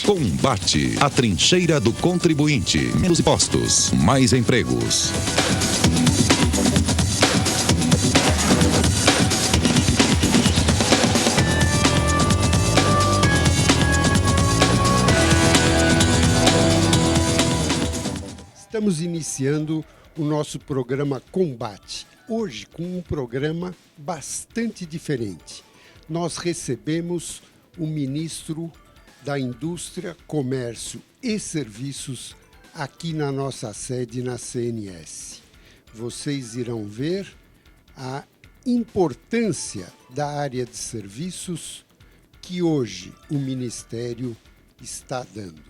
Combate, a trincheira do contribuinte. Menos impostos, mais empregos. Estamos iniciando o nosso programa Combate, hoje com um programa bastante diferente. Nós recebemos o ministro da Indústria, Comércio e Serviços aqui na nossa sede na CNS. Vocês irão ver a importância da área de serviços que hoje o Ministério está dando.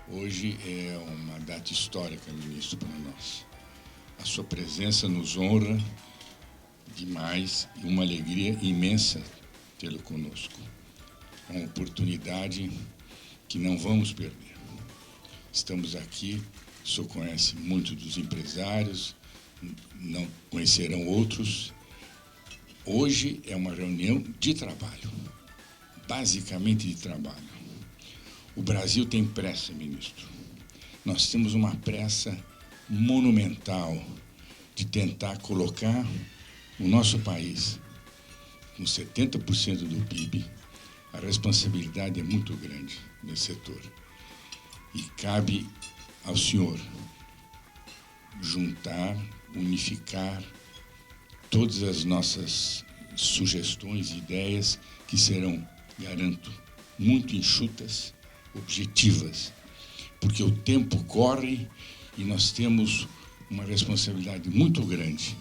Hoje é uma data histórica, ministro, para nós. A sua presença nos honra demais e uma alegria imensa tê-lo conosco. É uma oportunidade que não vamos perder. Estamos aqui, o senhor conhece muito dos empresários, não conhecerão outros. Hoje é uma reunião de trabalho, basicamente de trabalho. O Brasil tem pressa, ministro. Nós temos uma pressa monumental de tentar colocar o nosso país com 70% do PIB. A responsabilidade é muito grande nesse setor. E cabe ao senhor juntar, unificar todas as nossas sugestões e ideias que serão, garanto, muito enxutas, objetivas, porque o tempo corre e nós temos uma responsabilidade muito grande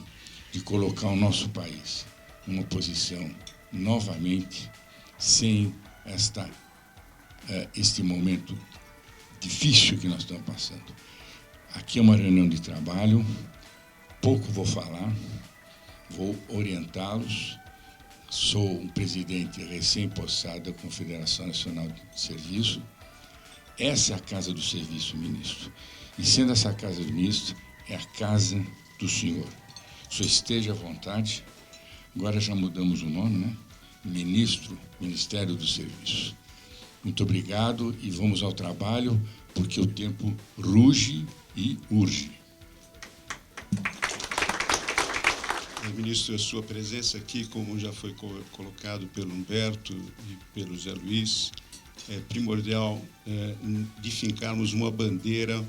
de colocar o nosso país numa posição novamente sem este momento difícil que nós estamos passando. Aqui é uma reunião de trabalho, pouco vou falar, vou orientá-los. Sou um presidente recém-possado da Confederação Nacional de Serviço. Essa é a Casa do Serviço, ministro. E sendo essa Casa do Ministro, é a casa do senhor. O senhor esteja à vontade. Agora já mudamos o nome, né? Ministério do Serviço. Muito obrigado e vamos ao trabalho, porque o tempo ruge e urge. Ministro, a sua presença aqui, como já foi colocado pelo Humberto e pelo Zé Luiz, é primordial de fincarmos uma bandeira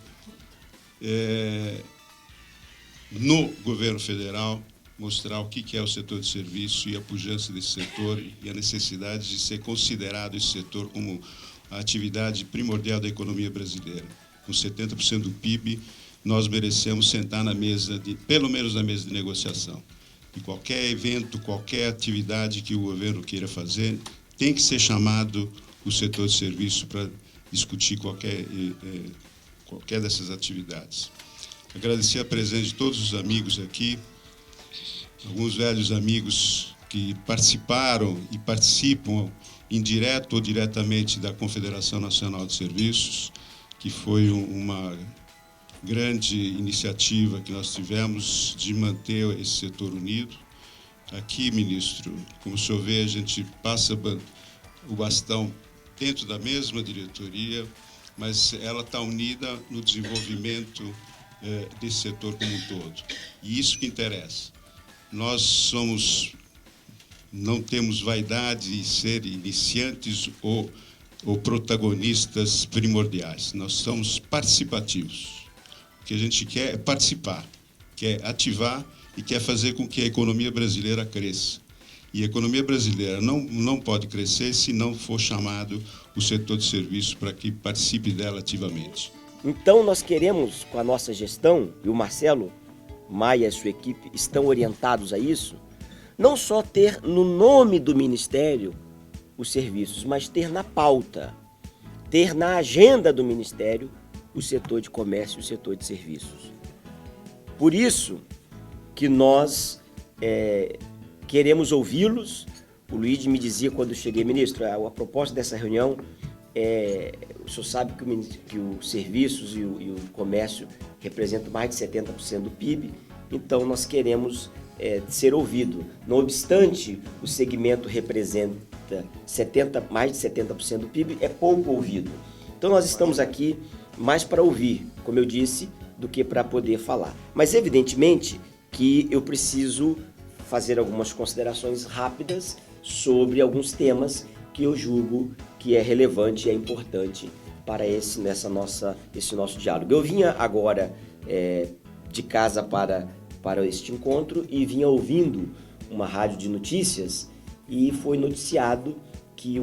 no governo federal, mostrar o que é o setor de serviço e a pujança desse setor e a necessidade de ser considerado esse setor como a atividade primordial da economia brasileira. Com 70% do PIB, nós merecemos sentar na mesa, pelo menos na mesa de negociação. E qualquer evento, qualquer atividade que o governo queira fazer, tem que ser chamado o setor de serviço para discutir qualquer dessas atividades. Agradecer a presença de todos os amigos aqui, alguns velhos amigos que participaram e participam, indireto ou diretamente, da Confederação Nacional de Serviços, que foi uma grande iniciativa que nós tivemos de manter esse setor unido. Aqui, ministro, como o senhor vê, a gente passa o bastão dentro da mesma diretoria, mas ela está unida no desenvolvimento desse setor como um todo. E isso que interessa. Nós não temos vaidade de ser iniciantes ou protagonistas primordiais. Nós somos participativos. O que a gente quer é participar, quer ativar e quer fazer com que a economia brasileira cresça. E a economia brasileira não pode crescer se não for chamado o setor de serviço para que participe dela ativamente. Então nós queremos, com a nossa gestão, e o Marcelo Maia e sua equipe estão orientados a isso, não só ter no nome do Ministério os serviços, mas ter na pauta, ter na agenda do Ministério o setor de comércio e o setor de serviços. Por isso que nós queremos ouvi-los. O Luigi me dizia quando eu cheguei, ministro, a proposta dessa reunião o senhor sabe que os serviços e o comércio representam mais de 70% do PIB, então nós queremos ser ouvido. Não obstante, o segmento representa mais de 70% do PIB, é pouco ouvido. Então nós estamos aqui mais para ouvir, como eu disse, do que para poder falar. Mas evidentemente que eu preciso fazer algumas considerações rápidas sobre alguns temas que eu julgo que é relevante e é importante para esse nosso diálogo. Eu vinha agora de casa para este encontro e vinha ouvindo uma rádio de notícias e foi noticiado que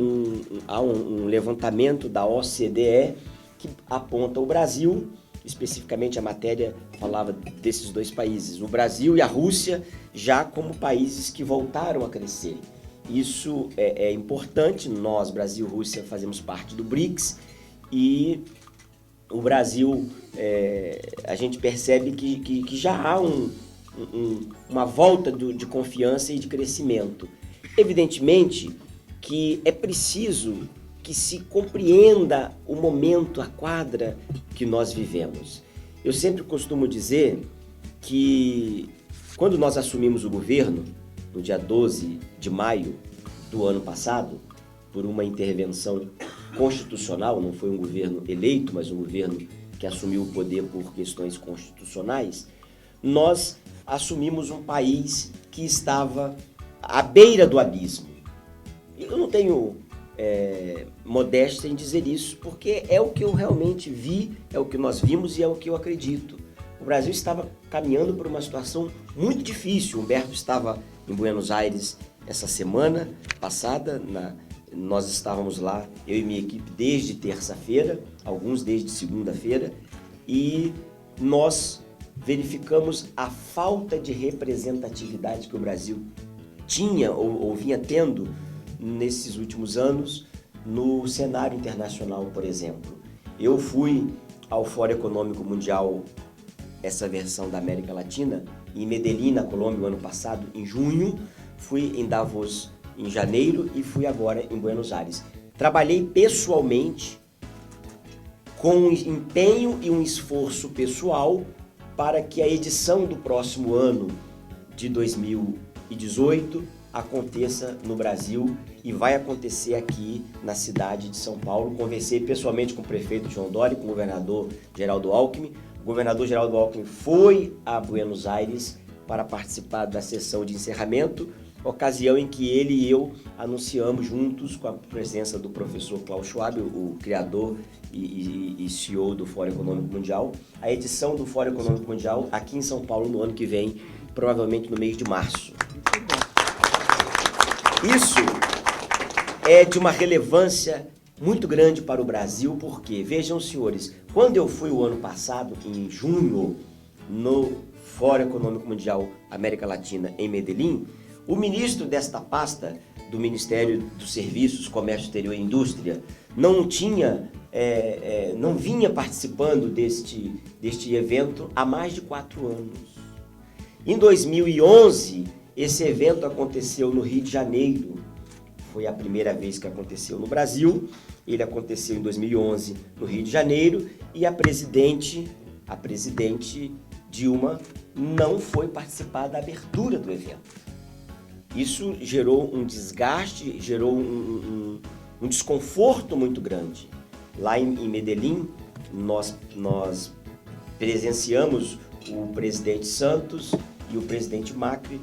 há um levantamento da OCDE que aponta o Brasil, especificamente a matéria falava desses dois países, o Brasil e a Rússia, já como países que voltaram a crescer. Isso é importante, nós, Brasil e Rússia, fazemos parte do BRICS e o Brasil, a gente percebe que já há uma volta de confiança e de crescimento. Evidentemente que é preciso que se compreenda o momento, a quadra que nós vivemos. Eu sempre costumo dizer que quando nós assumimos o governo, no dia 12 de maio do ano passado, por uma intervenção constitucional, não foi um governo eleito, mas um governo que assumiu o poder por questões constitucionais, nós assumimos um país que estava à beira do abismo. Eu não tenho modéstia em dizer isso, porque é o que eu realmente vi, é o que nós vimos e é o que eu acredito. O Brasil estava caminhando por uma situação muito difícil. O Humberto estava em Buenos Aires essa semana passada, nós estávamos lá, eu e minha equipe, desde terça-feira, alguns desde segunda-feira, e nós verificamos a falta de representatividade que o Brasil tinha ou vinha tendo nesses últimos anos no cenário internacional, por exemplo. Eu fui ao Fórum Econômico Mundial, essa versão da América Latina, em Medellín, na Colômbia, o ano passado, em junho, fui em Davos em janeiro e fui agora em Buenos Aires. Trabalhei pessoalmente com um empenho e um esforço pessoal para que a edição do próximo ano de 2018 aconteça no Brasil e vai acontecer aqui na cidade de São Paulo. Conversei pessoalmente com o prefeito João Dória, com o governador Geraldo Alckmin. O governador Geraldo Alckmin foi a Buenos Aires para participar da sessão de encerramento, ocasião em que ele e eu anunciamos juntos, com a presença do professor Klaus Schwab, o criador e CEO do Fórum Econômico Mundial, a edição do Fórum Econômico Mundial aqui em São Paulo no ano que vem, provavelmente no mês de março. Isso é de uma relevância muito grande para o Brasil, porque, vejam, senhores, quando eu fui o ano passado, em junho, no Fórum Econômico Mundial América Latina, em Medellín, o ministro desta pasta, do Ministério dos Serviços, Comércio Exterior e Indústria, não vinha participando deste evento há mais de 4 anos. Em 2011, esse evento aconteceu no Rio de Janeiro. Foi a primeira vez que aconteceu no Brasil. Ele aconteceu em 2011 no Rio de Janeiro e a presidente Dilma não foi participar da abertura do evento. Isso gerou um desgaste, gerou um desconforto muito grande. Lá em Medellín, nós presenciamos o presidente Santos e o presidente Macri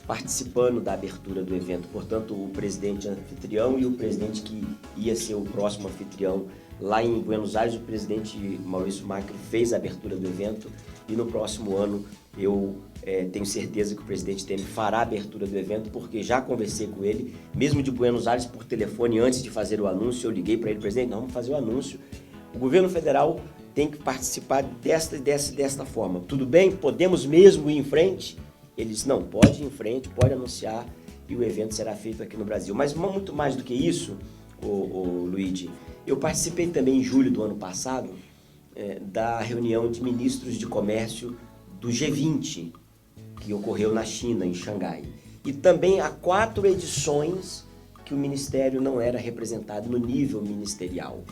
participando da abertura do evento. Portanto, o presidente anfitrião e o presidente que ia ser o próximo anfitrião. Lá em Buenos Aires, o presidente Maurício Macri fez a abertura do evento e no próximo ano eu tenho certeza que o presidente Temer fará a abertura do evento, porque já conversei com ele, mesmo de Buenos Aires, por telefone, antes de fazer o anúncio, eu liguei para ele, presidente, não, vamos fazer o anúncio. O governo federal tem que participar desta forma. Tudo bem? Podemos mesmo ir em frente? Ele disse, não, pode ir em frente, pode anunciar e o evento será feito aqui no Brasil. Mas muito mais do que isso, Luigi, eu participei também em julho do ano passado da reunião de ministros de comércio do G20. que ocorreu na China, em Xangai. E também há 4 edições que o Ministério não era representado no nível ministerial.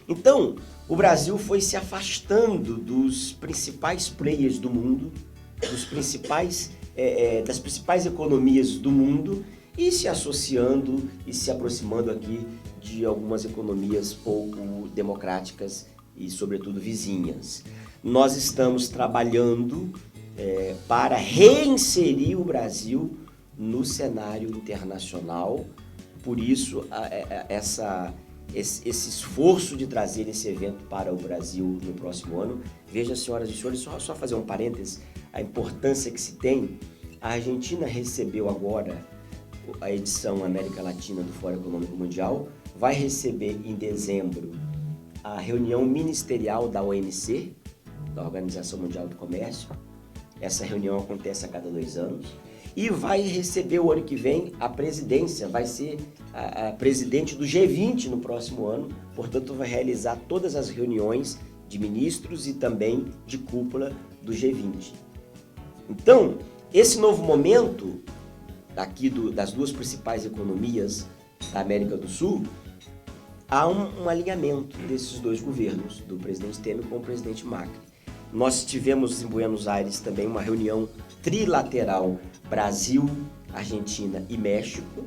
Então, o Brasil foi se afastando dos principais players do mundo, das principais economias do mundo, e se associando e se aproximando aqui de algumas economias pouco democráticas e, sobretudo, vizinhas. Nós estamos trabalhando para reinserir o Brasil no cenário internacional. Por isso, esse esforço de trazer esse evento para o Brasil no próximo ano. Veja, senhoras e senhores, só fazer um parênteses, a importância que se tem. A Argentina recebeu agora a edição América Latina do Fórum Econômico Mundial, vai receber em dezembro a reunião ministerial da OMC, da Organização Mundial do Comércio. Essa reunião acontece a cada 2 anos. E vai receber o ano que vem a presidência, vai ser a presidente do G20 no próximo ano, portanto vai realizar todas as reuniões de ministros e também de cúpula do G20. Então, esse novo momento aqui das 2 principais economias da América do Sul, há um alinhamento desses 2 governos, do presidente Temer com o presidente Macri. Nós tivemos em Buenos Aires também uma reunião trilateral Brasil, Argentina e México.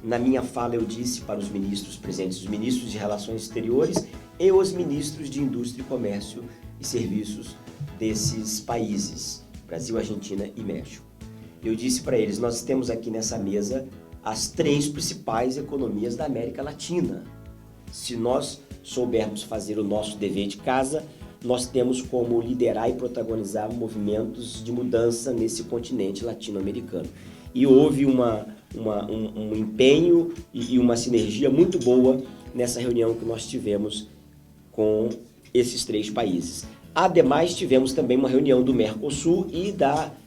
Na minha fala eu disse para os ministros presentes, os ministros de Relações Exteriores e os ministros de Indústria, Comércio e Serviços desses países, Brasil, Argentina e México. Eu disse para eles, nós temos aqui nessa mesa as 3 principais economias da América Latina. Se nós soubermos fazer o nosso dever de casa, nós temos como liderar e protagonizar movimentos de mudança nesse continente latino-americano. E houve um empenho e uma sinergia muito boa nessa reunião que nós tivemos com esses 3 países. Ademais, tivemos também uma reunião do Mercosul e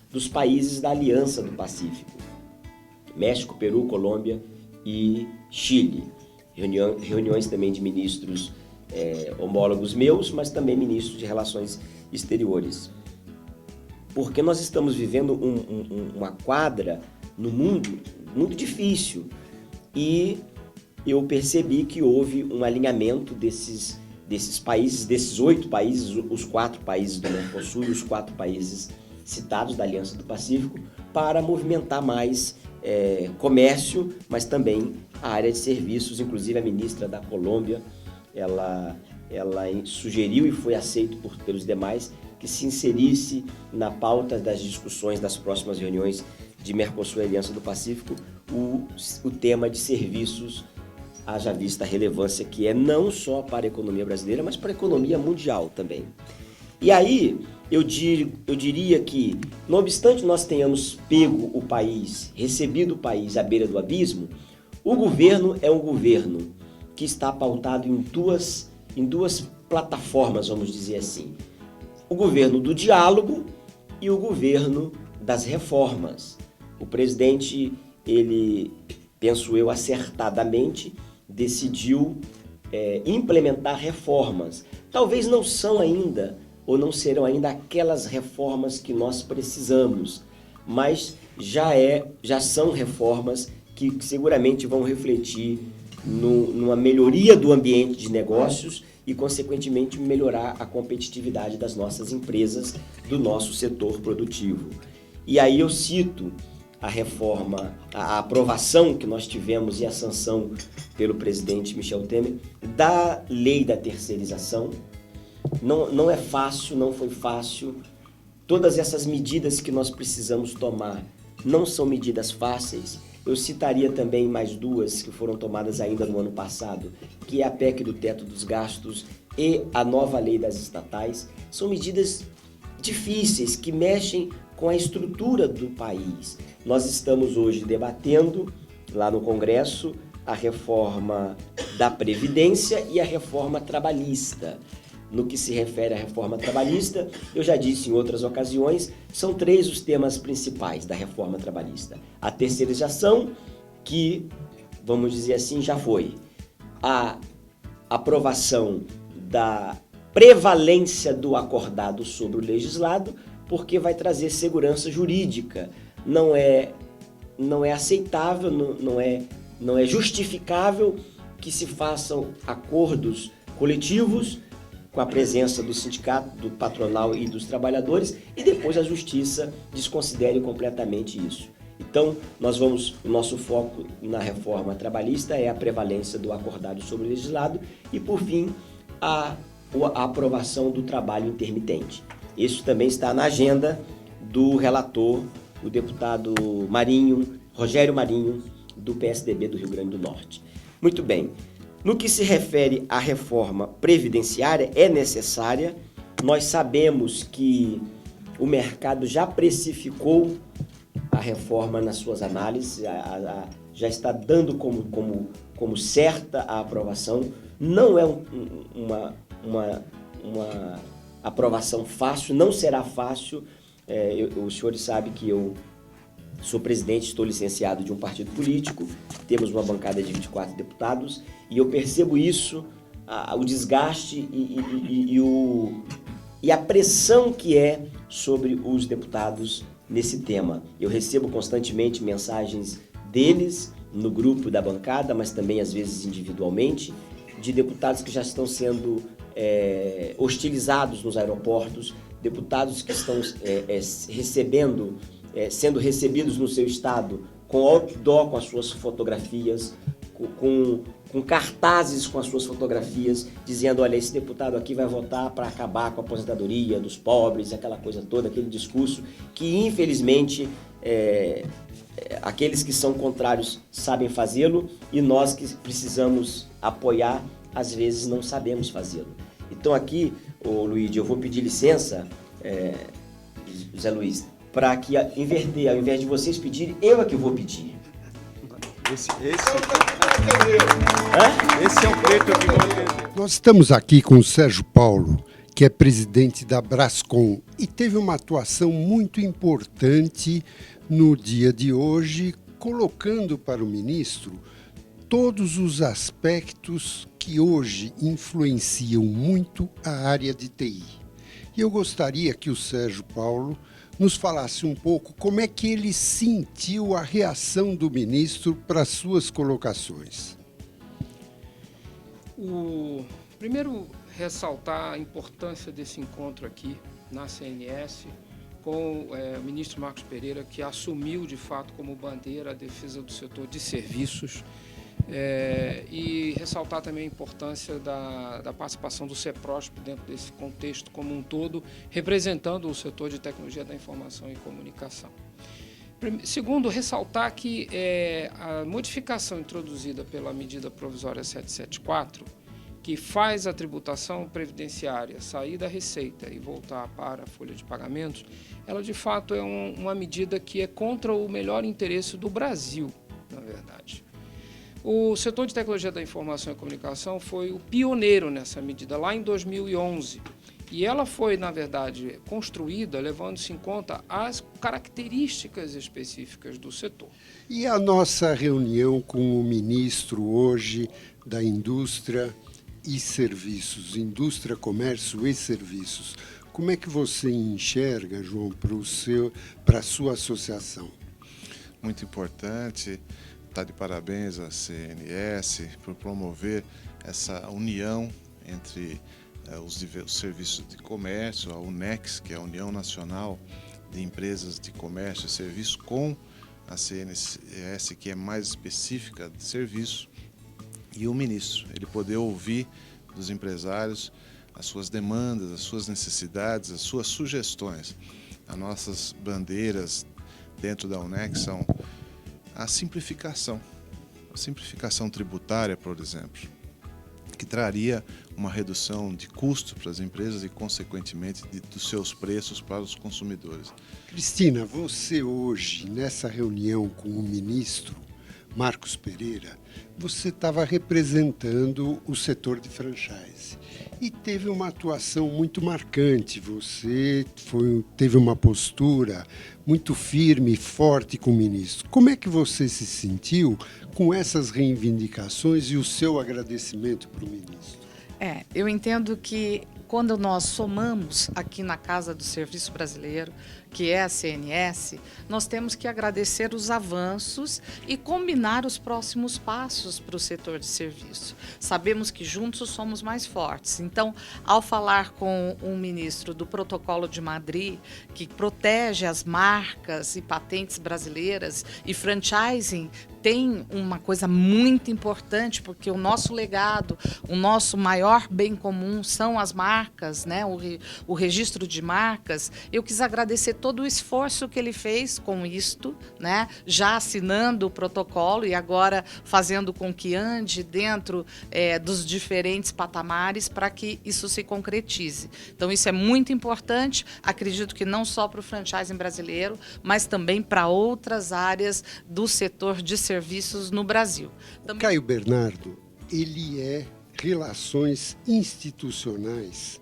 dos países da Aliança do Pacífico, México, Peru, Colômbia e Chile. Reuniões também de ministros homólogos meus, mas também ministros de Relações Exteriores. Porque nós estamos vivendo uma quadra no mundo muito difícil e eu percebi que houve um alinhamento desses países, desses 8 países, os 4 países do Mercosul e os 4 países citados da Aliança do Pacífico, para movimentar mais comércio, mas também a área de serviços. Inclusive a ministra da Colômbia, ela sugeriu e foi aceito pelos demais que se inserisse na pauta das discussões das próximas reuniões de Mercosul e Aliança do Pacífico o tema de serviços, haja vista a relevância que é não só para a economia brasileira, mas para a economia mundial também. E aí eu diria que, não obstante nós tenhamos pego o país, recebido o país à beira do abismo, o governo é um governo que está pautado em duas plataformas, vamos dizer assim. O governo do diálogo e o governo das reformas. O presidente, ele, penso eu, acertadamente, decidiu implementar reformas. Talvez não são ainda, ou não serão ainda aquelas reformas que nós precisamos, mas já são reformas que seguramente vão refletir numa melhoria do ambiente de negócios e, consequentemente, melhorar a competitividade das nossas empresas, do nosso setor produtivo. E aí eu cito a reforma, a aprovação que nós tivemos e a sanção pelo presidente Michel Temer da lei da terceirização. Não é fácil, não foi fácil. Todas essas medidas que nós precisamos tomar não são medidas fáceis. Eu citaria também mais 2 que foram tomadas ainda no ano passado, que é a PEC do teto dos gastos e a nova lei das estatais. São medidas difíceis que mexem com a estrutura do país. Nós estamos hoje debatendo lá no Congresso a reforma da Previdência e a reforma trabalhista. No que se refere à reforma trabalhista, eu já disse em outras ocasiões, são 3 os temas principais da reforma trabalhista. A terceirização, que, vamos dizer assim, já foi. A aprovação da prevalência do acordado sobre o legislado, porque vai trazer segurança jurídica. Não é aceitável, não é justificável que se façam acordos coletivos com a presença do sindicato, do patronal e dos trabalhadores, e depois a justiça desconsidere completamente isso. Então, o nosso foco na reforma trabalhista é a prevalência do acordado sobre o legislado e, por fim, a aprovação do trabalho intermitente. Isso também está na agenda do relator, o deputado Rogério Marinho, do PSDB do Rio Grande do Norte. Muito bem. No que se refere à reforma previdenciária, é necessária. Nós sabemos que o mercado já precificou a reforma nas suas análises, já está dando como certa a aprovação. Não é uma aprovação fácil, não será fácil. Os senhores sabem que eu sou presidente, estou licenciado de um partido político, temos uma bancada de 24 deputados e eu percebo isso, o desgaste e a pressão que é sobre os deputados nesse tema. Eu recebo constantemente mensagens deles no grupo da bancada, mas também às vezes individualmente, de deputados que já estão sendo hostilizados nos aeroportos, deputados que estão sendo recebidos no seu estado com outdoor com as suas fotografias, com cartazes com as suas fotografias, dizendo, olha, esse deputado aqui vai votar para acabar com a aposentadoria dos pobres, aquela coisa toda, aquele discurso que, infelizmente, aqueles que são contrários sabem fazê-lo e nós que precisamos apoiar, às vezes não sabemos fazê-lo. Então aqui, Luiz, eu vou pedir licença, José Luiz, para que inverter, ao invés de vocês pedirem, eu é que vou pedir. Esse é o preto que vou entender. Nós estamos aqui com o Sérgio Paulo, que é presidente da Brascom e teve uma atuação muito importante no dia de hoje, colocando para o ministro todos os aspectos que hoje influenciam muito a área de TI. E eu gostaria que o Sérgio Paulo nos falasse um pouco como é que ele sentiu a reação do ministro para as suas colocações. Primeiro, ressaltar a importância desse encontro aqui na CNS com o ministro Marcos Pereira, que assumiu, de fato, como bandeira a defesa do setor de serviços, e ressaltar também a importância da participação do CEPROSP dentro desse contexto como um todo, representando o setor de tecnologia da informação e comunicação. Segundo, ressaltar que a modificação introduzida pela medida provisória 774, que faz a tributação previdenciária sair da receita e voltar para a folha de pagamentos, ela de fato é uma medida que é contra o melhor interesse do Brasil, na verdade. O setor de tecnologia da informação e comunicação foi o pioneiro nessa medida, lá em 2011. E ela foi, na verdade, construída levando-se em conta as características específicas do setor. E a nossa reunião com o ministro hoje da Indústria e Serviços, Indústria, Comércio e Serviços, como é que você enxerga, João, para a sua associação? Muito importante. Está de parabéns à CNS por promover essa união entre os serviços de comércio, a UNEX, que é a União Nacional de Empresas de Comércio e Serviços, com a CNS, que é mais específica de serviço, e o ministro, ele poder ouvir dos empresários as suas demandas, as suas necessidades, as suas sugestões. As nossas bandeiras dentro da UNEX são a simplificação tributária, por exemplo, que traria uma redução de custo para as empresas e, consequentemente, dos seus preços para os consumidores. Cristina, você hoje, nessa reunião com o ministro Marcos Pereira, você estava representando o setor de franchise e teve uma atuação muito marcante. Você teve uma postura muito firme e forte com o ministro. Como é que você se sentiu com essas reivindicações e o seu agradecimento para o ministro? Eu entendo que quando nós somamos aqui na Casa do Serviço Brasileiro, que é a CNS, nós temos que agradecer os avanços e combinar os próximos passos para o setor de serviço. Sabemos que juntos somos mais fortes. Então, ao falar com o ministro do Protocolo de Madrid, que protege as marcas e patentes brasileiras, e franchising tem uma coisa muito importante, porque o nosso legado, o nosso maior bem comum são as marcas, né? O registro de marcas. Eu quis agradecer todo o esforço que ele fez com isto, né? Já assinando o protocolo e agora fazendo com que ande dentro dos diferentes patamares para que isso se concretize. Então, isso é muito importante, acredito que não só para o franchising brasileiro, mas também para outras áreas do setor de serviços no Brasil. Também... Caio Bernardo, ele é Relações Institucionais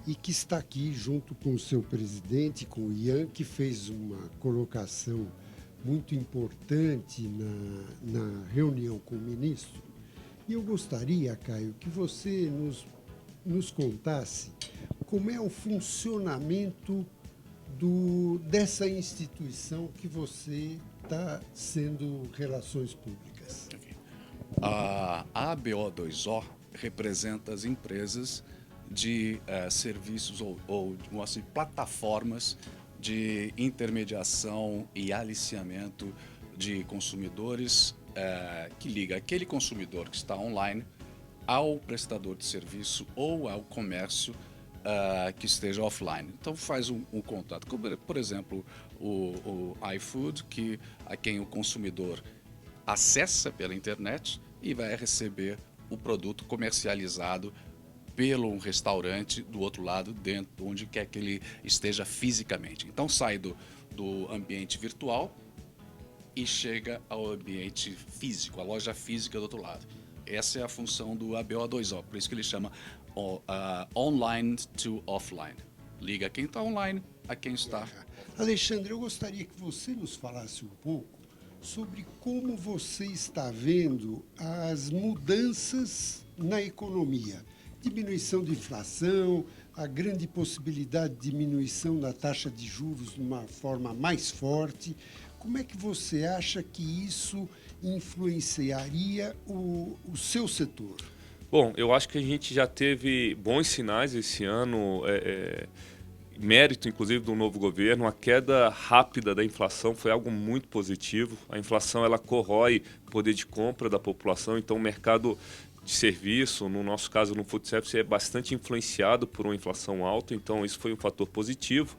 e que está aqui junto com o seu presidente, com o Ian, que fez uma colocação muito importante na reunião com o ministro. E eu gostaria, Caio, que você nos contasse como é o funcionamento dessa instituição que você está sendo Relações Públicas. A ABO2O representa as empresas de serviços ou plataformas de intermediação e aliciamento de consumidores que liga aquele consumidor que está online ao prestador de serviço ou ao comércio que esteja offline. Então faz um contato, como, por exemplo, o iFood, a quem o consumidor acessa pela internet e vai receber o produto comercializado pelo restaurante do outro lado, dentro onde quer que ele esteja fisicamente. Então sai do ambiente virtual e chega ao ambiente físico, a loja física do outro lado. Essa é a função do ABO2O, por isso que ele chama online to offline. Liga quem está online a quem está. Alexandre, eu gostaria que você nos falasse um pouco sobre como você está vendo as mudanças na economia. Diminuição de inflação, a grande possibilidade de diminuição da taxa de juros de uma forma mais forte. Como é que você acha que isso influenciaria o seu setor? Bom, eu acho que a gente já teve bons sinais esse ano, mérito inclusive do novo governo. A queda rápida da inflação foi algo muito positivo. A inflação ela corrói o poder de compra da população, então o mercado de serviço, no nosso caso no food service, é bastante influenciado por uma inflação alta, então isso foi um fator positivo.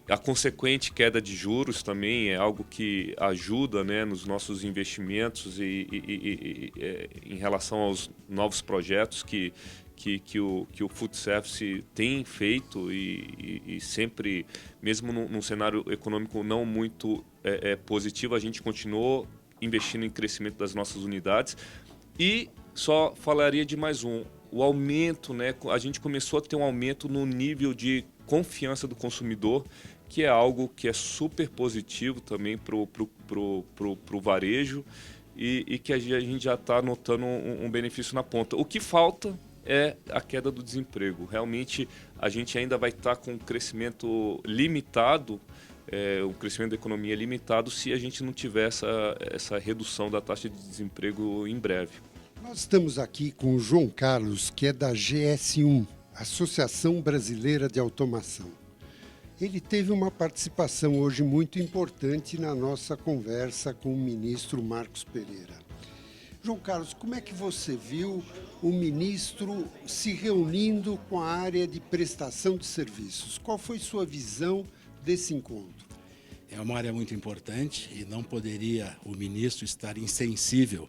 A consequente queda de juros também é algo que ajuda, né, nos nossos investimentos e em relação aos novos projetos que o food service tem feito e sempre, mesmo num cenário econômico não muito positivo, a gente continuou investindo em crescimento das nossas unidades. E só falaria de mais o aumento, né? A gente começou a ter um aumento no nível de confiança do consumidor, que é algo que é super positivo também pro varejo e que a gente já está notando um benefício na ponta. O que falta é a queda do desemprego. Realmente a gente ainda vai estar com um crescimento limitado, um crescimento da economia limitado, se a gente não tiver essa redução da taxa de desemprego em breve. Nós estamos aqui com o João Carlos, que é da GS1, Associação Brasileira de Automação. Ele teve uma participação hoje muito importante na nossa conversa com o ministro Marcos Pereira. João Carlos, como é que você viu o ministro se reunindo com a área de prestação de serviços? Qual foi sua visão desse encontro? É uma área muito importante e não poderia o ministro estar insensível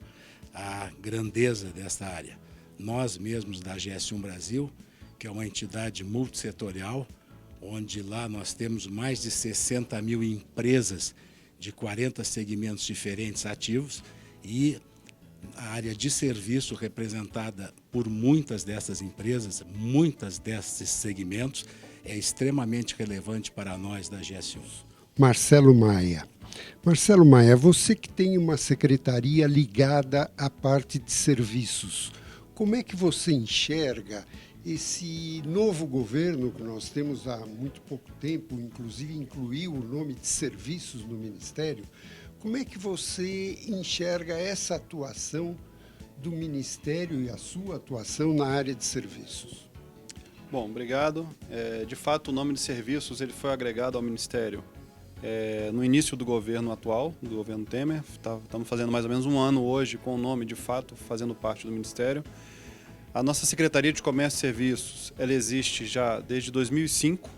à grandeza desta área. Nós mesmos da GS1 Brasil, que é uma entidade multissetorial, onde lá nós temos mais de 60 mil empresas de 40 segmentos diferentes ativos e a área de serviço representada por muitas dessas empresas, muitas desses segmentos, é extremamente relevante para nós da GS1. Marcelo Maia. Marcelo Maia, você que tem uma secretaria ligada à parte de serviços, como é que você enxerga esse novo governo que nós temos há muito pouco tempo, inclusive incluiu o nome de serviços no Ministério, como é que você enxerga essa atuação do Ministério e a sua atuação na área de serviços? Bom, obrigado. De fato, o nome de serviços ele foi agregado ao Ministério no início do governo atual, do governo Temer. Estamos fazendo mais ou menos um ano hoje com o nome, de fato, fazendo parte do Ministério. A nossa Secretaria de Comércio e Serviços, ela existe já desde 2005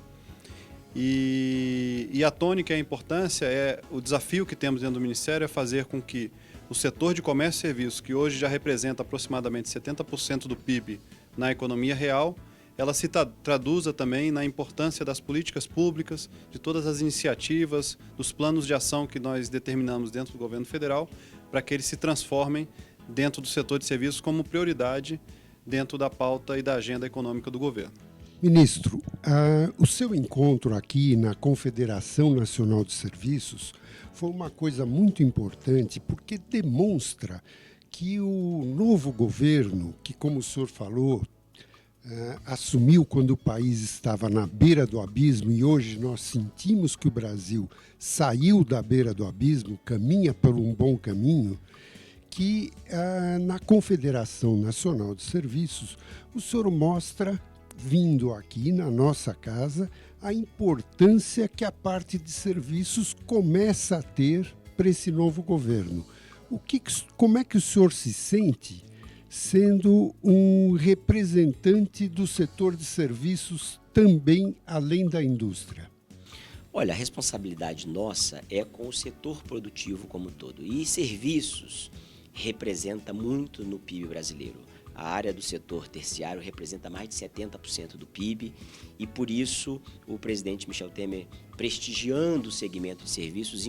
e a tônica e a importância o desafio que temos dentro do Ministério é fazer com que o setor de comércio e serviços, que hoje já representa aproximadamente 70% do PIB na economia real, ela se traduza também na importância das políticas públicas, de todas as iniciativas, dos planos de ação que nós determinamos dentro do governo federal, para que eles se transformem dentro do setor de serviços como prioridade dentro da pauta e da agenda econômica do governo. Ministro, o seu encontro aqui na Confederação Nacional de Serviços foi uma coisa muito importante, porque demonstra que o novo governo, que, como o senhor falou, assumiu quando o país estava na beira do abismo, e hoje nós sentimos que o Brasil saiu da beira do abismo, caminha por um bom caminho, que na Confederação Nacional de Serviços o senhor mostra, vindo aqui na nossa casa, a importância que a parte de serviços começa a ter para esse novo governo. Como é que o senhor se sente sendo um representante do setor de serviços também além da indústria? Olha, a responsabilidade nossa é com o setor produtivo como um todo. E serviços representa muito no PIB brasileiro. A área do setor terciário representa mais de 70% do PIB e, por isso, o presidente Michel Temer, prestigiando o segmento de serviços,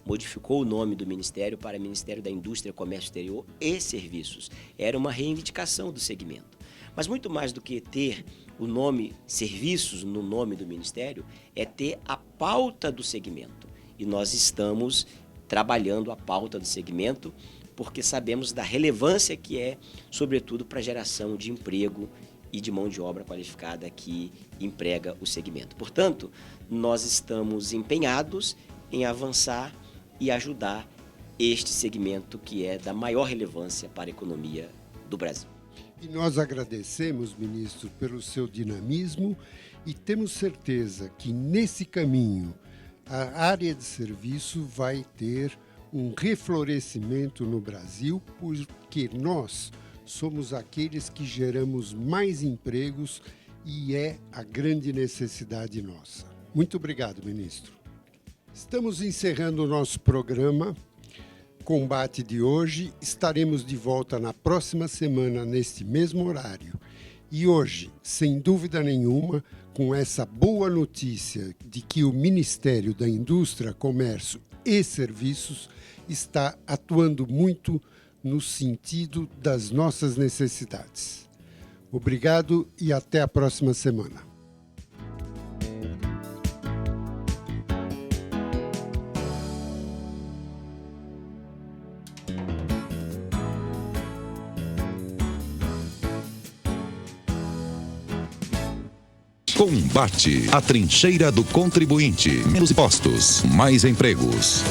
modificou o nome do Ministério para Ministério da Indústria, Comércio Exterior e Serviços. Era uma reivindicação do segmento. Mas muito mais do que ter o nome serviços no nome do Ministério, é ter a pauta do segmento. E nós estamos trabalhando a pauta do segmento porque sabemos da relevância que é, sobretudo para a geração de emprego e de mão de obra qualificada que emprega o segmento. Portanto, nós estamos empenhados em avançar e ajudar este segmento que é da maior relevância para a economia do Brasil. E nós agradecemos, ministro, pelo seu dinamismo e temos certeza que nesse caminho a área de serviço vai ter um reflorescimento no Brasil, porque nós somos aqueles que geramos mais empregos e é a grande necessidade nossa. Muito obrigado, ministro. Estamos encerrando o nosso programa Combate de hoje. Estaremos de volta na próxima semana, neste mesmo horário. E hoje, sem dúvida nenhuma, com essa boa notícia de que o Ministério da Indústria, Comércio e Serviços está atuando muito no sentido das nossas necessidades. Obrigado e até a próxima semana. Combate, a trincheira do contribuinte. Menos impostos, mais empregos.